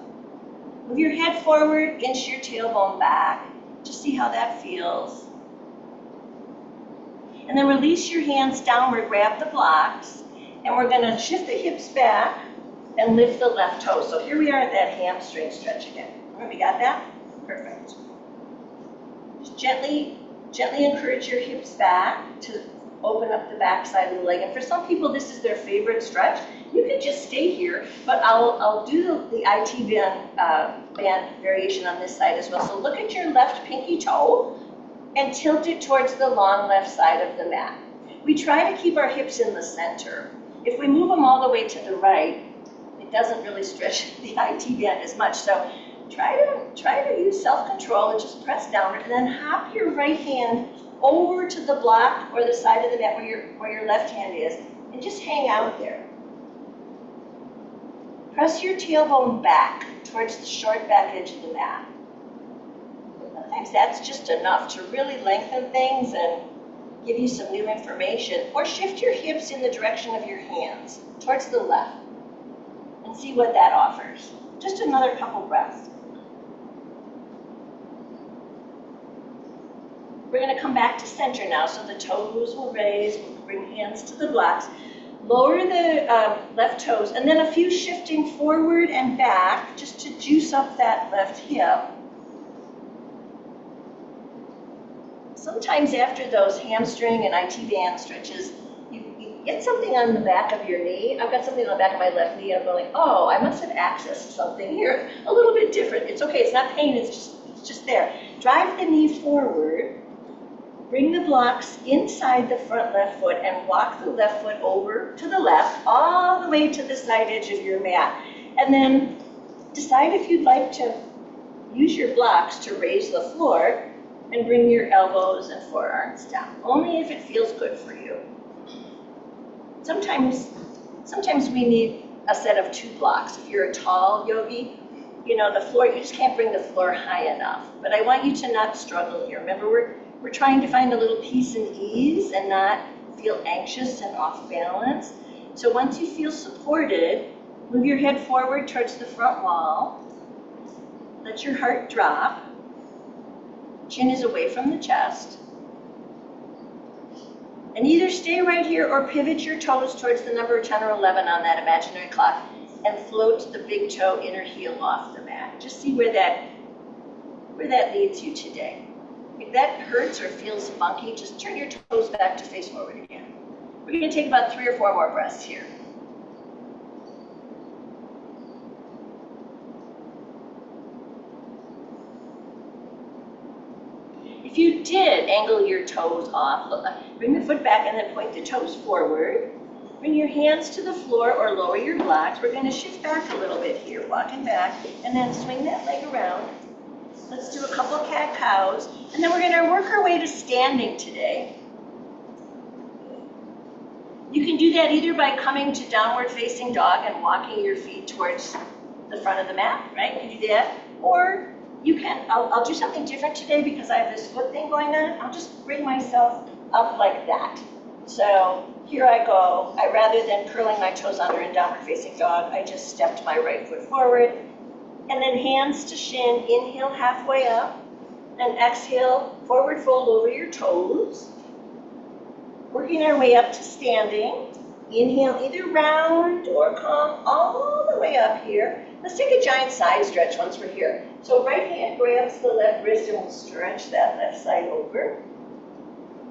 Move your head forward, inch your tailbone back. Just see how that feels. And then release your hands downward, grab the blocks, and we're going to shift the hips back and lift the left toe. So here we are at that hamstring stretch again. All right, we got that? Perfect. Just gently encourage your hips back to open up the back side of the leg. And for some people, this is their favorite stretch. You could just stay here, but I'll do the IT band variation on this side as well. So look at your left pinky toe and tilt it towards the long left side of the mat. We try to keep our hips in the center. If we move them all the way to the right, it doesn't really stretch the IT band as much. So try to use self-control and just press down, and then hop your right hand over to the block or the side of the mat where your left hand is, and just hang out there. Press your tailbone back towards the short back edge of the mat. Sometimes that's just enough to really lengthen things and give you some new information. Or shift your hips in the direction of your hands, towards the left, and see what that offers. Just another couple breaths. We're going to come back to center now, so the toes will raise. We'll bring hands to the blocks. Lower the left toes, and then a few shifting forward and back, just to juice up that left hip. sometimes after those hamstring and IT band stretches, you get something on the back of your knee. I've got something on the back of my left knee. I'm going, oh, I must have accessed something here a little bit different. It's okay, it's not pain, it's just there. Drive the knee forward, bring the blocks inside the front left foot and walk the left foot over to the left, all the way to the side edge of your mat. And then decide if you'd like to use your blocks to raise the floor and bring your elbows and forearms down, only if it feels good for you. Sometimes we need a set of 2 blocks. If you're a tall yogi, you know, the floor, you just can't bring the floor high enough. But I want you to not struggle here. Remember, we're trying to find a little peace and ease and not feel anxious and off balance. So once you feel supported, move your head forward towards the front wall. Let your heart drop. Chin is away from the chest. And either stay right here or pivot your toes towards the number 10 or 11 on that imaginary clock and float the big toe inner heel off the mat. Just see where that leads you today. If that hurts or feels funky, just turn your toes back to face forward again. We're going to take about 3 or 4 more breaths here. If you did angle your toes off, bring the foot back and then point the toes forward. Bring your hands to the floor or lower your blocks. We're going to shift back a little bit here, walking back, and then swing that leg around. Let's do a couple cat-cows, and then we're going to work our way to standing today. You can do that either by coming to downward facing dog and walking your feet towards the front of the mat, right? You can do that, or you can, I'll do something different today because I have this foot thing going on. I'll just bring myself up like that. So here I go. Rather than curling my toes under in downward facing dog, I just stepped my right foot forward. And then hands to shin, inhale halfway up, and exhale, forward fold over your toes. Working our way up to standing. Inhale, either round or come all the way up here. Let's take a giant side stretch once we're here. So right hand grabs the left wrist and we'll stretch that left side over.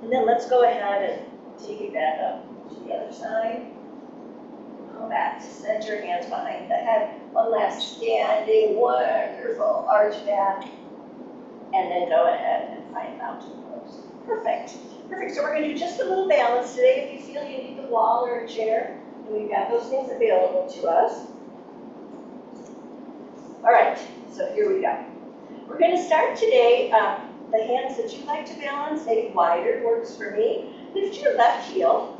And then let's go ahead and take it back up to the other side. Come back to center, hands behind the head. One last standing, wonderful arch back. And then go ahead and find mountain pose. Perfect. Perfect. So we're going to do just a little balance today. If you feel you need the wall or a chair, and we've got those things available to us. All right, so here we go. We're going to start today, the hands that you like to balance, maybe wider works for me. Lift your left heel,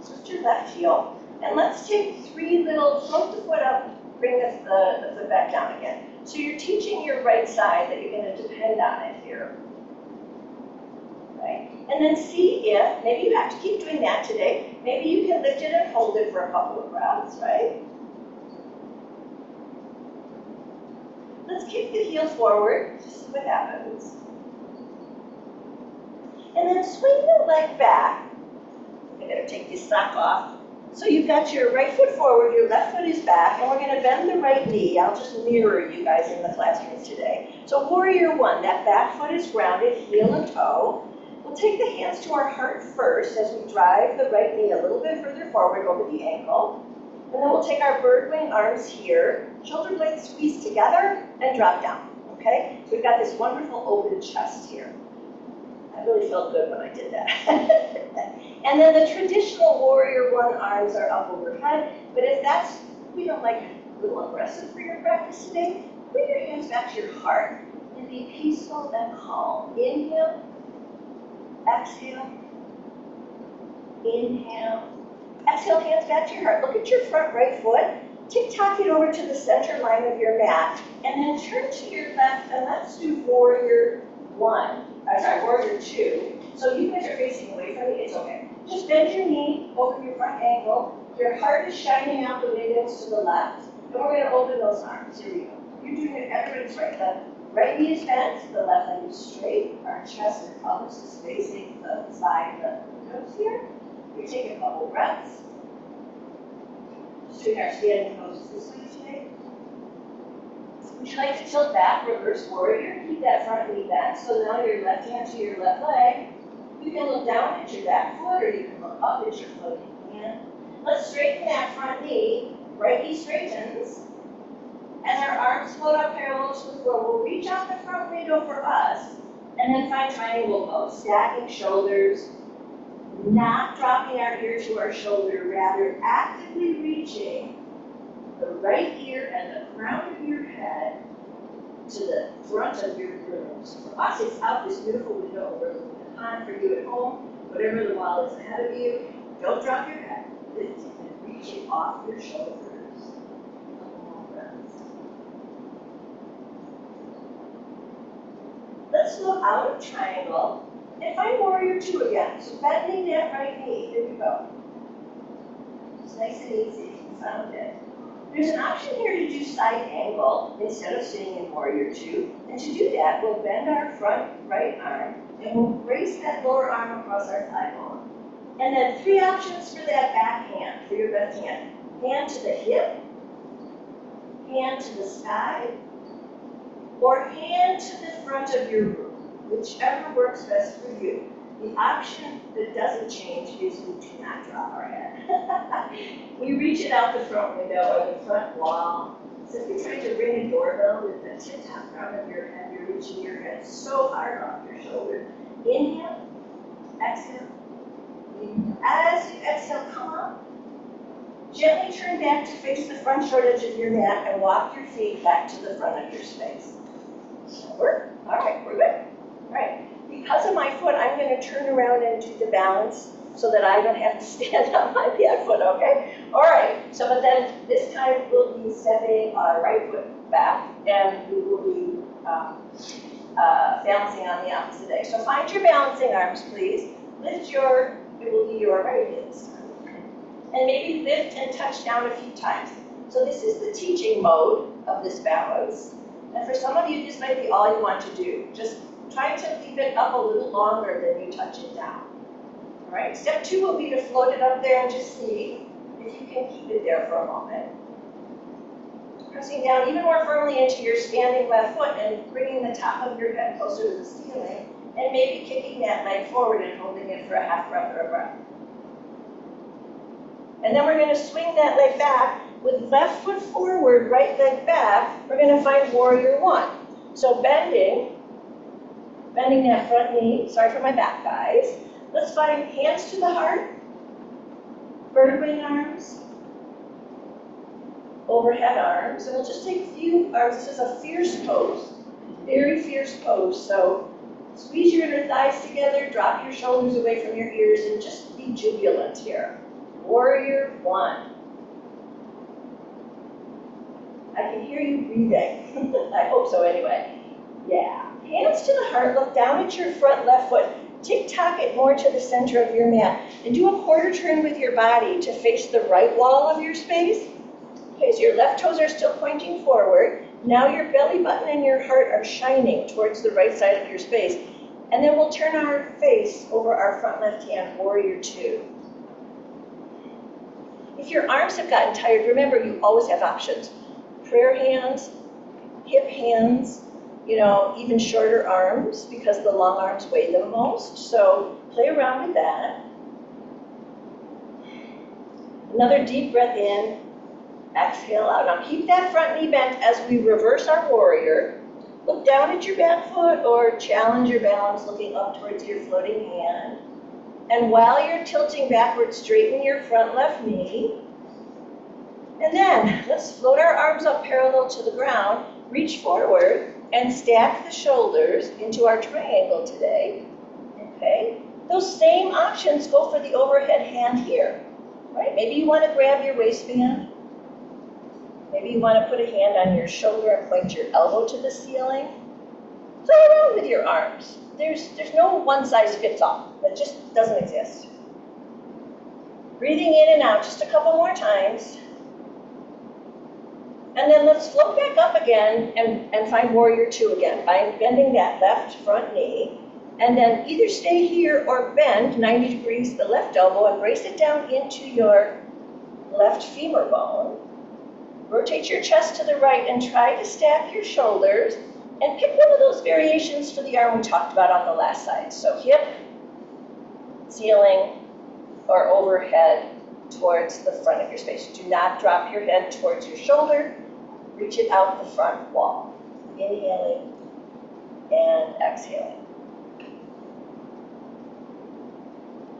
and let's take 3 little, float the foot up, bring the foot back down again. So you're teaching your right side that you're going to depend on it here. Right? And then see if, maybe you have to keep doing that today, maybe you can lift it and hold it for a couple of breaths, right? Let's kick the heel forward, just see what happens. And then swing the leg back. I better take this sock off. So you've got your right foot forward, your left foot is back, and we're going to bend the right knee. I'll just mirror you guys in the classroom today. So warrior 1, that back foot is grounded, heel and toe. We'll take the hands to our heart first as we drive the right knee a little bit further forward over the ankle. And then we'll take our bird wing arms here, shoulder blades squeeze together, and drop down, okay? So we've got this wonderful open chest here. I really felt good when I did that. And then the traditional warrior 1 arms are up overhead, but if that's, we don't like a little aggressive for your practice today, bring your hands back to your heart and be peaceful and calm. Inhale, exhale, inhale. Exhale, hands back to your heart. Look at your front right foot. Tick-tock it over to the center line of your mat. And then turn to your left, and let's do warrior 2. So you guys are facing away from me, it's okay. Just bend your knee over your front ankle. Your heart is shining out the windows to the left. And we're going to open those arms. Here we go. You're doing it, everybody's right. The right knee is bent, the left leg is straight. Our chest and pelvis is facing the side of the nose here. We take a couple breaths. Just doing our standing poses this way today. Would you like to tilt back, reverse warrior? Keep that front knee back. So now your left hand to your left leg. You can look down at your back foot or you can look up at your floating hand. Let's straighten that front knee. Right knee straightens. And our arms float up parallel to the floor. We'll reach out the front window for us. And then find triangle pose. Stacking shoulders. Not dropping our ear to our shoulder. Rather actively reaching the right ear and the crown of your head to the front of your room. So for us, it's out this beautiful window overlooking the pond. For you at home, whatever the wall is ahead of you, don't drop your head. Lift it and reach it off your shoulders. Let's look out of triangle and find warrior two again. So bending that right knee. Here we go. It's nice and easy. You found it. There's an option here to do side angle instead of sitting in warrior two. And to do that, we'll bend our front right arm and we'll brace that lower arm across our thigh bone. And then 3 options for that back hand, for your best hand. Hand to the hip, hand to the side, or hand to the front of your room, whichever works best for you. The option that doesn't change is we do not drop our head. We reach it out the front window or the front wall. So if you're trying to ring a doorbell with the tip-top crown of your head, you're reaching your head so hard off your shoulder. Inhale, exhale, inhale. As you exhale, come up. Gently turn back to face the front short edge of your mat and walk your feet back to the front of your space. Work? All right, we're good. All right. Because of my foot, I'm going to turn around and do the balance so that I don't have to stand on my back foot, okay? All right, so but then this time we'll be stepping our right foot back and we will be balancing on the opposite leg. So find your balancing arms, please. Lift your, it will be your right hip this time. And maybe lift and touch down a few times. So this is the teaching mode of this balance. And for some of you, this might be all you want to do. Just try to leave it up a little longer than you touch it down. All right, step 2 will be to float it up there and just see if you can keep it there for a moment. Pressing down even more firmly into your standing left foot and bringing the top of your head closer to the ceiling, and maybe kicking that leg forward and holding it for a half breath or a breath. And then we're going to swing that leg back with left foot forward, right leg back. We're going to find warrior 1. So bending that front knee. Sorry for my back, guys. Let's find hands to the heart, vertebrae arms, overhead arms, and we'll just take a few arms. This is a fierce pose, very fierce pose. So squeeze your inner thighs together, drop your shoulders away from your ears, and just be jubilant here. Warrior 1. I can hear you breathing. I hope so anyway. Yeah. Hands to the heart, look down at your front left foot. Tick-tock it more to the center of your mat. And do a quarter turn with your body to face the right wall of your space. Okay, so your left toes are still pointing forward. Now your belly button and your heart are shining towards the right side of your space. And then we'll turn our face over our front left hand, warrior 2. If your arms have gotten tired, remember you always have options. Prayer hands, hip hands, you know, even shorter arms because the long arms weigh the most. So play around with that. Another deep breath in, exhale out. Now keep that front knee bent as we reverse our warrior. Look down at your back foot or challenge your balance looking up towards your floating hand. And while you're tilting backwards, straighten your front left knee. And then let's float our arms up parallel to the ground, reach forward, and stack the shoulders into our triangle today, okay? Those same options go for the overhead hand here, right? Maybe you want to grab your waistband. Maybe you want to put a hand on your shoulder and point your elbow to the ceiling. Play around with your arms. There's no one size fits all. That just doesn't exist. Breathing in and out just a couple more times. And then let's float back up again and find warrior 2 again by bending that left front knee. And then either stay here or bend 90 degrees the left elbow and brace it down into your left femur bone. Rotate your chest to the right and try to stack your shoulders and pick one of those variations for the arm we talked about on the last side. So hip, ceiling or overhead towards the front of your space. Do not drop your head towards your shoulder. Reach it out the front wall. Inhaling and exhaling.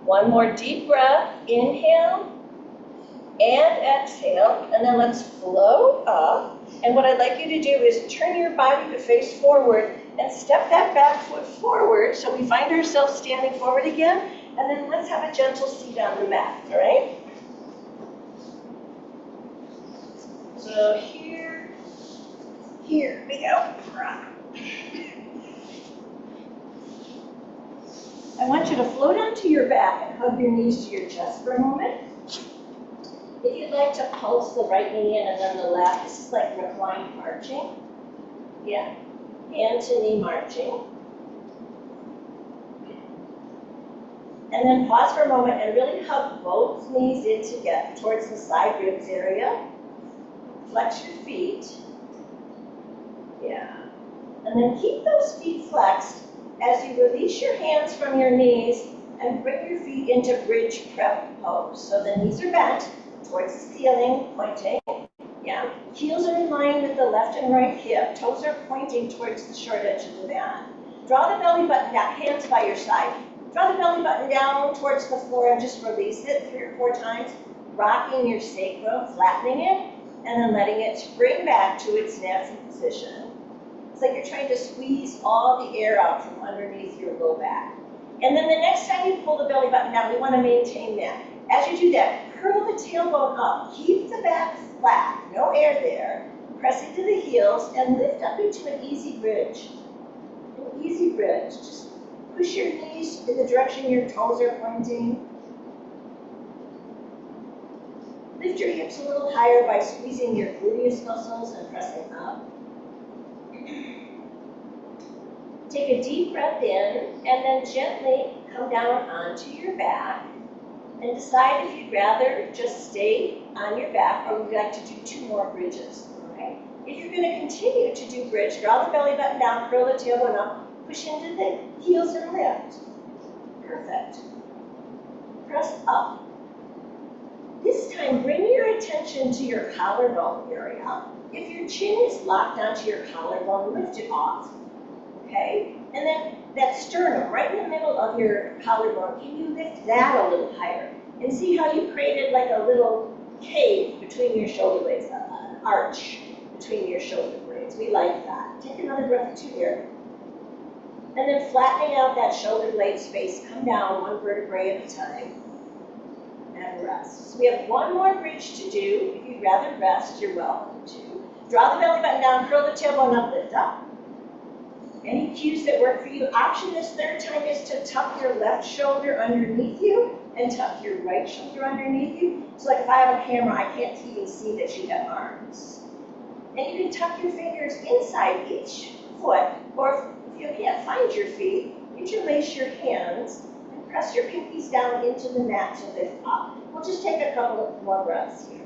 One more deep breath. Inhale and exhale, and then let's float up. And what I'd like you to do is turn your body to face forward and step that back foot forward so we find ourselves standing forward again. And then let's have a gentle seat on the mat, all right? So here we go. I want you to float onto your back and hug your knees to your chest for a moment. If you'd like to pulse the right knee in and then the left, this is like reclined marching. Yeah, hand to knee marching. And then pause for a moment and really hug both knees in together towards the side ribs area. Flex your feet. Yeah. And then keep those feet flexed as you release your hands from your knees and bring your feet into bridge prep pose. So the knees are bent towards the ceiling, pointing. Yeah. Heels are in line with the left and right hip. Toes are pointing towards the short edge of the mat. Draw the belly button down, hands by your side. Draw the belly button down towards the floor and just release it 3 or 4 times, rocking your sacrum, flattening it, and then letting it spring back to its natural position. It's like you're trying to squeeze all the air out from underneath your low back. And then the next time you pull the belly button down, we want to maintain that. As you do that, curl the tailbone up. Keep the back flat, no air there. Press into the heels and lift up into an easy bridge. An easy bridge. Just push your knees in the direction your toes are pointing. Lift your hips a little higher by squeezing your gluteus muscles and pressing up. Take a deep breath in and then gently come down onto your back and decide if you'd rather just stay on your back or would you like to do 2 more bridges. Okay? If you're going to continue to do bridge, draw the belly button down, curl the tailbone up, push into the heels and lift. Perfect. Press up. This time, bring your attention to your collarbone area. If your chin is locked onto your collarbone, lift it off. Okay? And then that sternum, right in the middle of your collarbone, can you lift that a little higher? And see how you created like a little cave between your shoulder blades, an arch between your shoulder blades. We like that. Take another breath or 2 here. And then flattening out that shoulder blade space, come down 1 vertebrae at a time. And rest. So we have 1 more bridge to do. If you'd rather rest, you're welcome to. Draw the belly button down, curl the tailbone up, lift up. Any cues that work for you. Option this 3rd time is to tuck your left shoulder underneath you and tuck your right shoulder underneath you. So like if I have a camera, I can't even see that you have arms. And you can tuck your fingers inside each foot, or if you can't find your feet, interlace your hands and press your pinkies down into the mat to lift up. We'll just take a couple of more breaths here.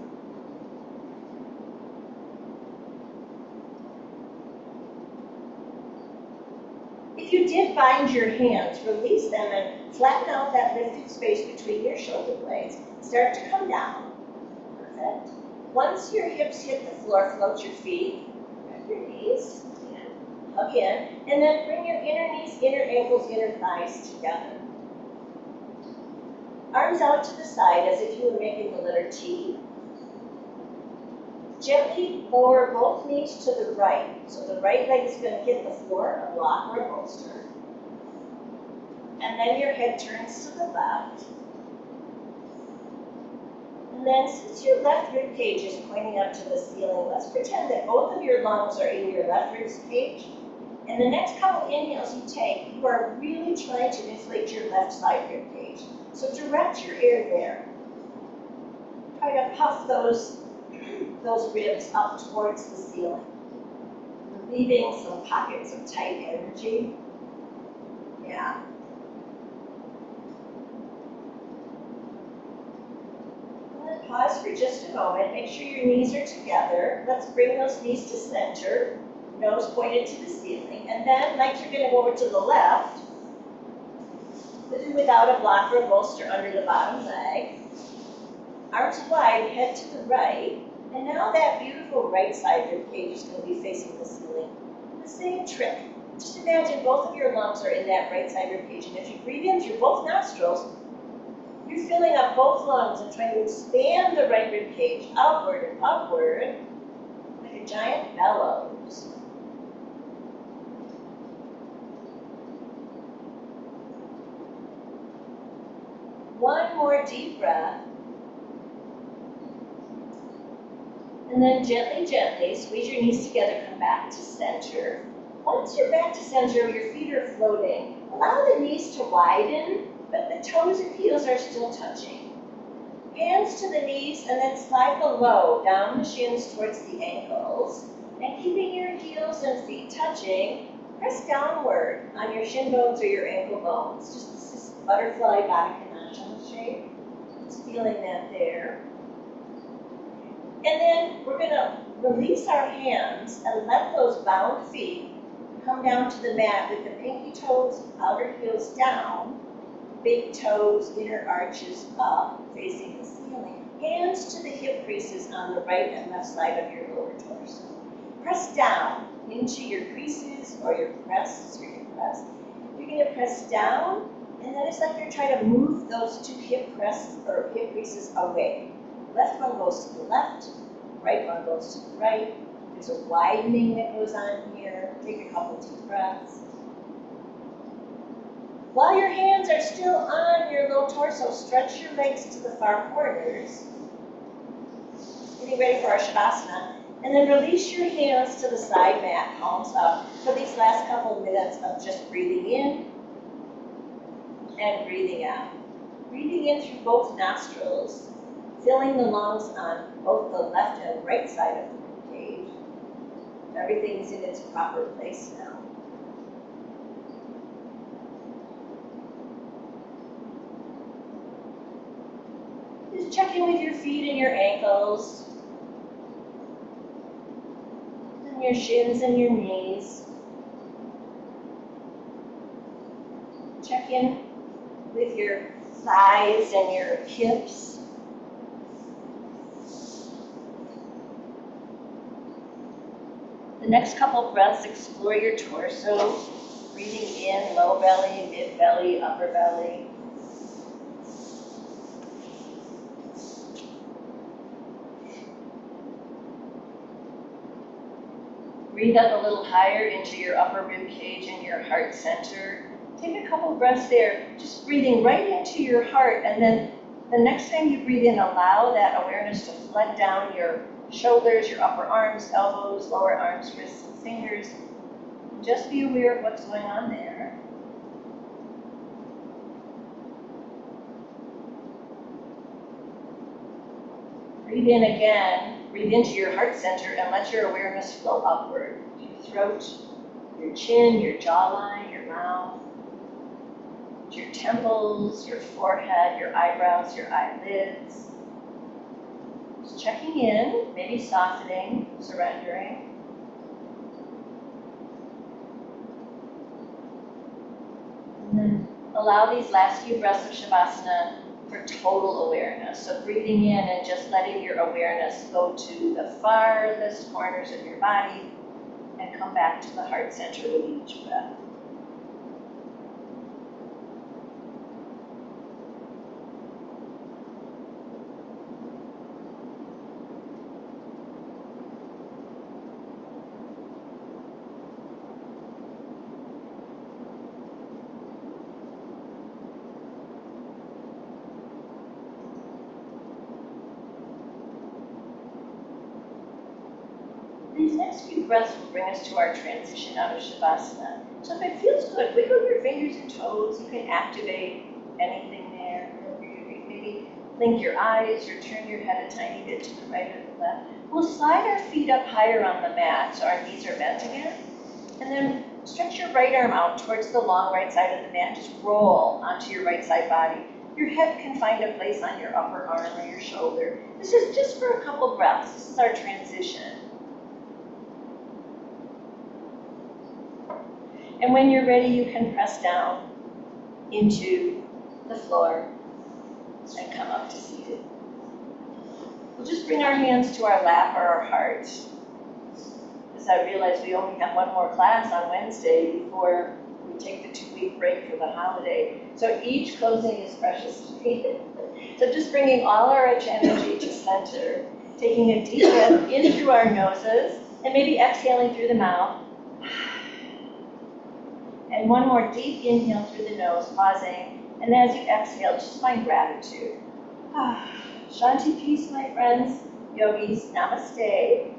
If you did bind your hands, release them and flatten out that lifted space between your shoulder blades. Start to come down. Perfect. Once your hips hit the floor, float your feet, grab your knees, hug in, and then bring your inner knees, inner ankles, inner thighs together. Arms out to the side as if you were making the letter T. Gently lower both knees to the right. So the right leg is going to hit the floor, a block or a bolster. And then your head turns to the left. And then since your left rib cage is pointing up to the ceiling, let's pretend that both of your lungs are in your left rib cage. And the next couple inhales you take, you are really trying to inflate your left side rib cage. So direct your air there. Try to puff those ribs up towards the ceiling, relieving some pockets of tight energy. Yeah. And then pause for just a moment. Make sure your knees are together. Let's bring those knees to center, nose pointed to the ceiling. And then, like you're going to go over to the left, With or without a blocker or bolster under the bottom leg. Arms wide, head to the right. And now that beautiful right side rib cage is going to be facing the ceiling. The same trick. Just imagine both of your lungs are in that right side rib cage. And as you breathe in through both nostrils, you're filling up both lungs and trying to expand the right rib cage outward and upward like a giant bellows. One more deep breath. And then gently, gently squeeze your knees together, come back to center. Once you're back to center, your feet are floating. Allow the knees to widen, but the toes and heels are still touching. Hands to the knees and then slide below, down the shins towards the ankles. And keeping your heels and feet touching, press downward on your shin bones or your ankle bones. Just this butterfly Baddha Konasana shape. Just feeling that there. And then we're going to release our hands and let those bound feet come down to the mat with the pinky toes, outer heels down, big toes, inner arches up, facing the ceiling. Hands to the hip creases on the right and left side of your lower torso. Press down into your creases or your crests or your crest. You're going to press down, and then it's like you're trying to move those two hip crests or hip creases away. Left one goes to the left, right one goes to the right. There's a widening that goes on here. Take a couple deep breaths. While your hands are still on your low torso, stretch your legs to the far corners. Getting ready for our Shavasana. And then release your hands to the side mat, palms up, for these last couple of minutes of just breathing in and breathing out. Breathing in through both nostrils, filling the lungs on both the left and right side of the rib cage. Everything's in its proper place now. Just check in with your feet and your ankles, and your shins and your knees. Check in with your thighs and your hips. The next couple breaths, explore your torso, breathing in, low belly, mid belly, upper belly. Breathe up a little higher into your upper rib cage and your heart center. Take a couple breaths there, just breathing right into your heart, and then the next time you breathe in, allow that awareness to flood down your shoulders, your upper arms, elbows, lower arms, wrists, and fingers. Just be aware of what's going on there. Breathe in again, breathe into your heart center and let your awareness flow upward. Your throat, your chin, your jawline, your mouth, your temples, your forehead, your eyebrows, your eyelids. Just checking in, maybe softening, surrendering. And then allow these last few breaths of Shavasana for total awareness. So breathing in and just letting your awareness go to the farthest corners of your body and come back to the heart center with each breath. These next few breaths will bring us to our transition out of Shavasana. So if it feels good, wiggle your fingers and toes. You can activate anything there. Maybe blink your eyes or turn your head a tiny bit to the right or the left. We'll slide our feet up higher on the mat so our knees are bent again. And then stretch your right arm out towards the long right side of the mat. Just roll onto your right side body. Your head can find a place on your upper arm or your shoulder. This is just for a couple breaths. This is our transition. And when you're ready, you can press down into the floor and come up to seated. We'll just bring our hands to our lap or our heart. As I realize we only have one more class on Wednesday before we take the 2-week break for the holiday. So each closing is precious to me. So just bringing all our energy to center, taking a deep breath in through our noses, and maybe exhaling through the mouth. And one more deep inhale through the nose, pausing. And as you exhale, just find gratitude. Shanti, peace, my friends. Yogis, namaste.